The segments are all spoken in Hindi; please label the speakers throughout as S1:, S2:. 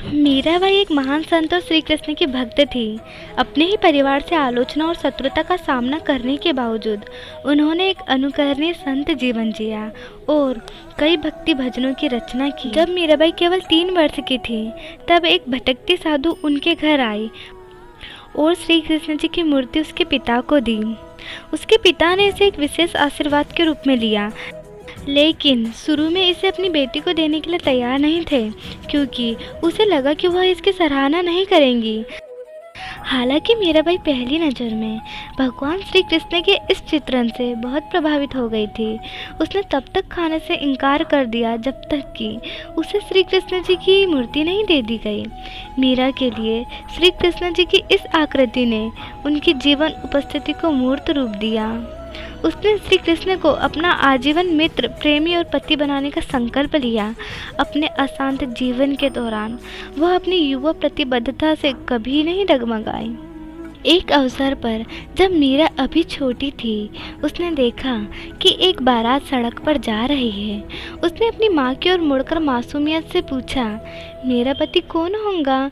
S1: मीराबाई एक महान संत और श्री कृष्ण की भक्त थी। अपने ही परिवार से आलोचना और शत्रुता का सामना करने के बावजूद उन्होंने एक अनुकरणीय संत जीवन जिया और कई भक्ति भजनों की रचना की। जब मीराबाई केवल 3 वर्ष की थी तब एक भटकती साधु उनके घर आई और श्री कृष्ण जी की मूर्ति उसके पिता को दी। उसके पिता ने इसे एक विशेष आशीर्वाद के रूप में लिया, लेकिन शुरू में इसे अपनी बेटी को देने के लिए तैयार नहीं थे क्योंकि उसे लगा कि वह इसकी सराहना नहीं करेंगी। हालांकि मीराबाई पहली नज़र में भगवान श्री कृष्ण के इस चित्रण से बहुत प्रभावित हो गई थी। उसने तब तक खाने से इनकार कर दिया जब तक कि उसे श्री कृष्ण जी की मूर्ति नहीं दे दी गई। मीरा के लिए श्री कृष्ण जी की इस आकृति ने उनकी जीवन उपस्थिति को मूर्त रूप दिया। उसने श्री कृष्ण को अपना आजीवन मित्र, प्रेमी और पति बनाने का संकल्प लिया। अपने अशांत जीवन के दौरान वह अपनी युवा प्रतिबद्धता से कभी नहीं डगमगाई। एक अवसर पर जब मीरा अभी छोटी थी, उसने देखा कि एक बारात सड़क पर जा रही है। उसने अपनी माँ की ओर मुड़कर मासूमियत से पूछा, मेरा पति कौन होगा?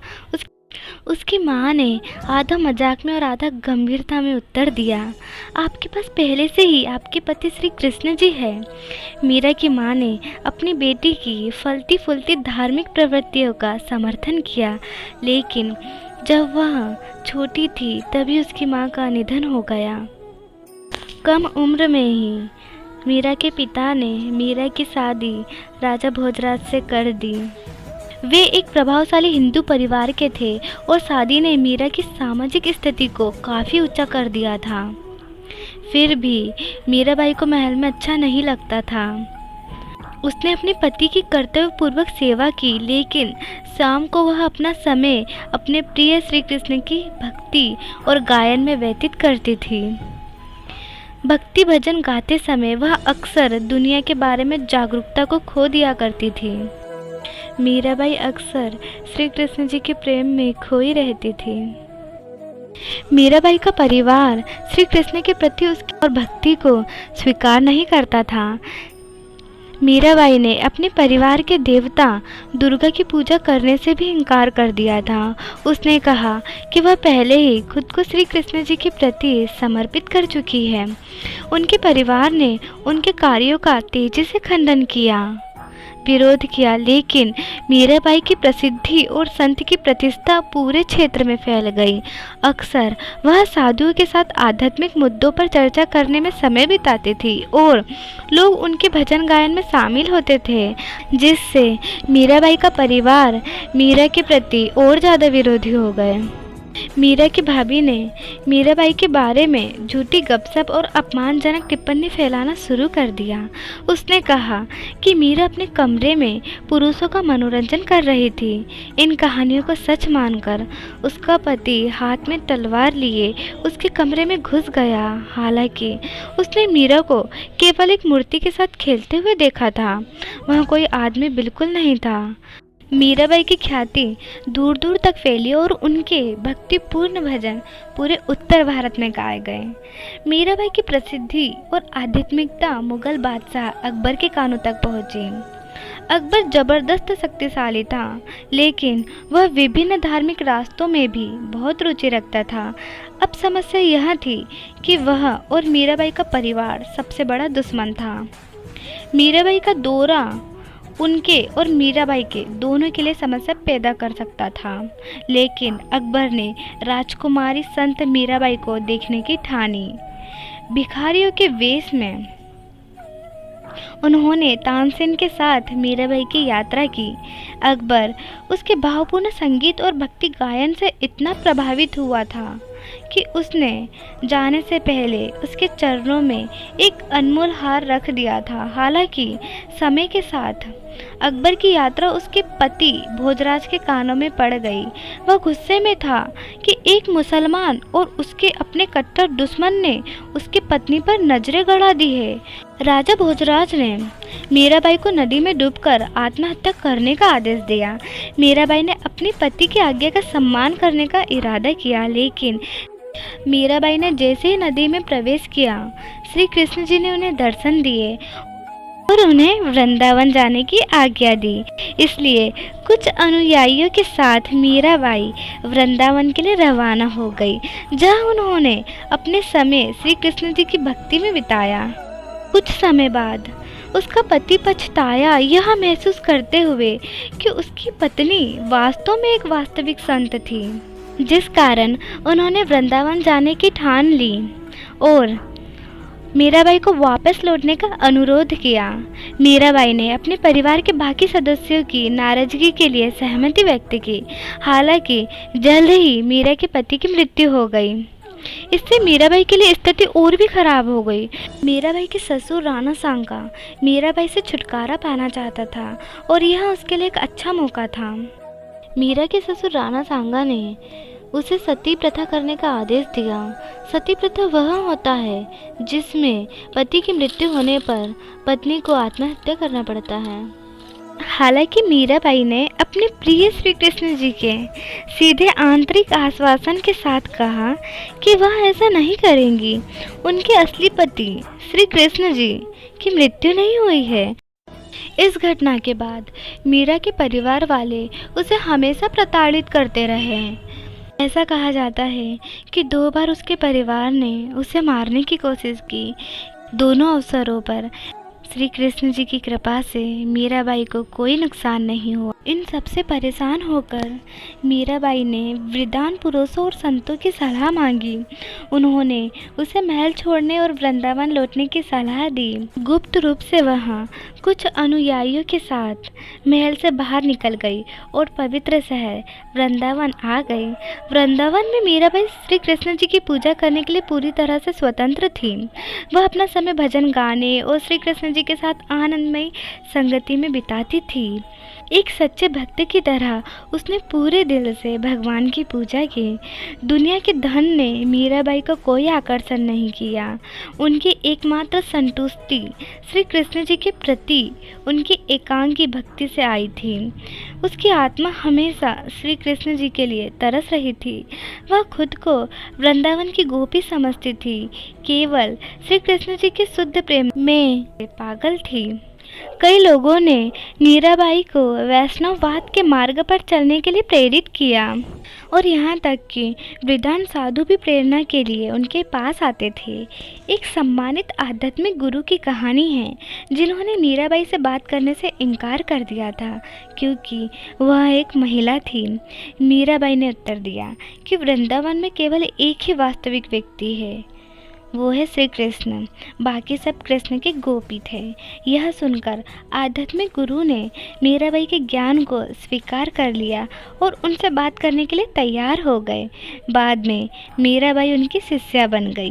S1: उसकी माँ ने आधा मजाक में और आधा गंभीरता में उत्तर दिया, आपके पास पहले से ही आपके पति श्री कृष्ण जी हैं। मीरा की माँ ने अपनी बेटी की फलती फूलती धार्मिक प्रवृत्तियों का समर्थन किया, लेकिन जब वह छोटी थी तभी उसकी माँ का निधन हो गया। कम उम्र में ही मीरा के पिता ने मीरा की शादी राजा भोजराज से कर दी। वे एक प्रभावशाली हिंदू परिवार के थे और शादी ने मीरा की सामाजिक स्थिति को काफ़ी ऊंचा कर दिया था। फिर भी मीराबाई को महल में अच्छा नहीं लगता था। उसने अपने पति की कर्तव्यपूर्वक सेवा की, लेकिन शाम को वह अपना समय अपने प्रिय श्री कृष्ण की भक्ति और गायन में व्यतीत करती थी। भक्ति भजन गाते समय वह अक्सर दुनिया के बारे में जागरूकता को खो दिया करती थी। मीराबाई अक्सर श्री कृष्ण जी के प्रेम में खोई रहती थी। मीराबाई का परिवार श्री कृष्ण के प्रति उसकी और भक्ति को स्वीकार नहीं करता था। मीराबाई ने अपने परिवार के देवता दुर्गा की पूजा करने से भी इनकार कर दिया था। उसने कहा कि वह पहले ही खुद को श्री कृष्ण जी के प्रति समर्पित कर चुकी है। उनके परिवार ने उनके कार्यों का तेजी से खंडन किया, विरोध किया, लेकिन मीराबाई की प्रसिद्धि और संत की प्रतिष्ठा पूरे क्षेत्र में फैल गई। अक्सर वह साधुओं के साथ आध्यात्मिक मुद्दों पर चर्चा करने में समय बिताती थी और लोग उनके भजन गायन में शामिल होते थे, जिससे मीराबाई का परिवार मीरा के प्रति और ज़्यादा विरोधी हो गए। मीरा की भाभी ने मीराबाई के बारे में झूठी गपशप और अपमानजनक टिप्पणी फैलाना शुरू कर दिया। उसने कहा कि मीरा अपने कमरे में पुरुषों का मनोरंजन कर रही थी। इन कहानियों को सच मानकर उसका पति हाथ में तलवार लिए उसके कमरे में घुस गया। हालांकि उसने मीरा को केवल एक मूर्ति के साथ खेलते हुए देखा था, वह कोई आदमी बिल्कुल नहीं था। मीराबाई की ख्याति दूर दूर तक फैली और उनके भक्तिपूर्ण भजन पूरे उत्तर भारत में गाए गए। मीराबाई की प्रसिद्धि और आध्यात्मिकता मुगल बादशाह अकबर के कानों तक पहुंची। अकबर जबरदस्त शक्तिशाली था, लेकिन वह विभिन्न धार्मिक रास्तों में भी बहुत रुचि रखता था। अब समस्या यह थी कि वह और मीराबाई का परिवार सबसे बड़ा दुश्मन था। मीराबाई का दौरा उनके और मीराबाई के दोनों के लिए समस्या पैदा कर सकता था, लेकिन अकबर ने राजकुमारी संत मीराबाई को देखने की ठानी। भिखारियों के वेश में उन्होंने तानसेन के साथ मीराबाई की यात्रा की। अकबर उसके भावपूर्ण संगीत और भक्ति गायन से इतना प्रभावित हुआ था कि उसने जाने से पहले उसके चरणों में एक अनमोल हार रख दिया था। हालांकि समय के साथ अकबर की यात्रा उसके पति भोजराज के कानों में पड़ गई। वह गुस्से में था कि एक मुसलमान और उसके अपने कट्टर दुश्मन ने उसकी पत्नी पर नजरें गड़ा दी है। राजा भोजराज ने मीराबाई को नदी में डूबकर आत्महत्या करने का आदेश दिया। मीराबाई ने अपनी पति की आज्ञा का सम्मान करने का इरादा किया, लेकिन मीराबाई ने जैसे ही नदी में प्रवेश किया, श्री कृष्ण जी ने उन्हें दर्शन दिए और उन्हें वृंदावन जाने की आज्ञा दी। इसलिए कुछ अनुयायियों के साथ मीराबाई वृंदावन के लिए रवाना हो गई, जहाँ उन्होंने अपने समय श्री कृष्ण जी की भक्ति में बिताया। कुछ समय बाद उसका पति पछताया, यह महसूस करते हुए कि उसकी पत्नी वास्तव में एक वास्तविक संत थी, जिस कारण उन्होंने वृंदावन जाने की ठान ली और मीराबाई को वापस लौटने का अनुरोध किया। मीराबाई ने अपने परिवार के बाकी सदस्यों की नाराजगी के लिए सहमति व्यक्त की। हालांकि जल्द ही मीरा के पति की मृत्यु हो गई। इससे मीराबाई के लिए स्थिति और भी खराब हो गई। मीराबाई के ससुर राणा सांगा मीराबाई से छुटकारा पाना चाहता था और यह उसके लिए एक अच्छा मौका था। मीरा के ससुर राणा सांगा ने उसे सती प्रथा करने का आदेश दिया। सती प्रथा वह होता है जिसमें पति की मृत्यु होने पर पत्नी को आत्महत्या करना पड़ता है। हालांकि मीराबाई ने अपने प्रिय श्री कृष्ण जी के सीधे आंतरिक आश्वासन के साथ कहा कि वह ऐसा नहीं करेंगी। उनके असली पति श्री कृष्ण जी की मृत्यु नहीं हुई है। इस घटना के बाद मीरा के परिवार वाले उसे हमेशा प्रताड़ित करते रहे। ऐसा कहा जाता है कि 2 बार उसके परिवार ने उसे मारने की कोशिश की। दोनों अवसरों पर श्री कृष्ण जी की कृपा से मीराबाई को कोई नुकसान नहीं हुआ। इन सबसे परेशान होकर मीराबाई ने वृद्धान पुरुषों और संतों की सलाह मांगी। उन्होंने उसे महल छोड़ने और वृंदावन लौटने की सलाह दी। गुप्त रूप से वह कुछ अनुयायियों के साथ महल से बाहर निकल गई और पवित्र शहर वृंदावन आ गई। वृंदावन में मीराबाई श्री कृष्ण जी की पूजा करने के लिए पूरी तरह से स्वतंत्र थी। वह अपना समय भजन गाने और श्री कृष्ण जी के साथ आनंदमयी संगति में बिताती थी। एक सच्चे भक्त की तरह उसने पूरे दिल से भगवान की पूजा की। दुनिया के धन ने मीराबाई को कोई आकर्षण नहीं किया। उनकी एकमात्र संतुष्टि श्री कृष्ण जी के प्रति उनकी एकांकी भक्ति से आई थी। उसकी आत्मा हमेशा श्री कृष्ण जी के लिए तरस रही थी। वह खुद को वृंदावन की गोपी समझती थी, केवल श्री कृष्ण जी के शुद्ध प्रेम में पागल थी। कई लोगों ने मीराबाई को वैष्णववाद के मार्ग पर चलने के लिए प्रेरित किया और यहाँ तक कि वृद्धान साधु भी प्रेरणा के लिए उनके पास आते थे। एक सम्मानित आध्यात्मिक गुरु की कहानी है जिन्होंने मीराबाई से बात करने से इनकार कर दिया था क्योंकि वह एक महिला थी। मीराबाई ने उत्तर दिया कि वृंदावन में केवल एक ही वास्तविक व्यक्ति है, वो है श्री कृष्ण, बाकी सब कृष्ण के गोपी थे। यह सुनकर आध्यात्मिक गुरु ने मीराबाई के ज्ञान को स्वीकार कर लिया और उनसे बात करने के लिए तैयार हो गए। बाद में मीराबाई उनकी शिष्या बन गई।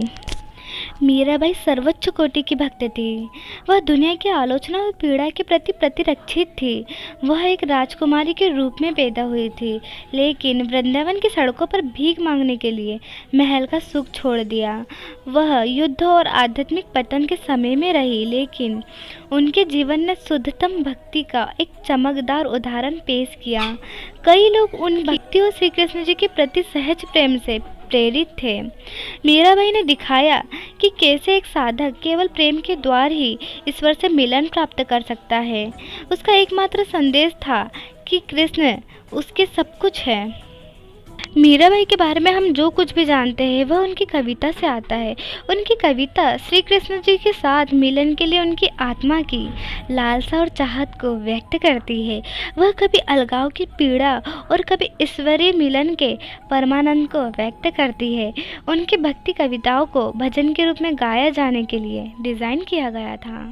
S1: मीराबाई सर्वोच्च कोटि की भक्त थी। वह दुनिया की आलोचना और पीड़ा के प्रति प्रतिरक्षित थी। वह एक राजकुमारी के रूप में पैदा हुई थी, लेकिन वृंदावन की सड़कों पर भीख मांगने के लिए महल का सुख छोड़ दिया। वह युद्ध और आध्यात्मिक पतन के समय में रही, लेकिन उनके जीवन ने शुद्धतम भक्ति का एक चमकदार उदाहरण पेश किया। कई लोग उन भक्ति और श्री कृष्ण जी के प्रति सहज प्रेम से प्रेरित थे। मीराबाई ने दिखाया कि कैसे एक साधक केवल प्रेम के द्वार ही ईश्वर से मिलन प्राप्त कर सकता है। उसका एकमात्र संदेश था कि कृष्ण उसके सब कुछ है। मीराबाई के बारे में हम जो कुछ भी जानते हैं वह उनकी कविता से आता है। उनकी कविता श्री कृष्ण जी के साथ मिलन के लिए उनकी आत्मा की लालसा और चाहत को व्यक्त करती है। वह कभी अलगाव की पीड़ा और कभी ईश्वरीय मिलन के परमानंद को व्यक्त करती है। उनकी भक्ति कविताओं को भजन के रूप में गाया जाने के लिए डिज़ाइन किया गया था।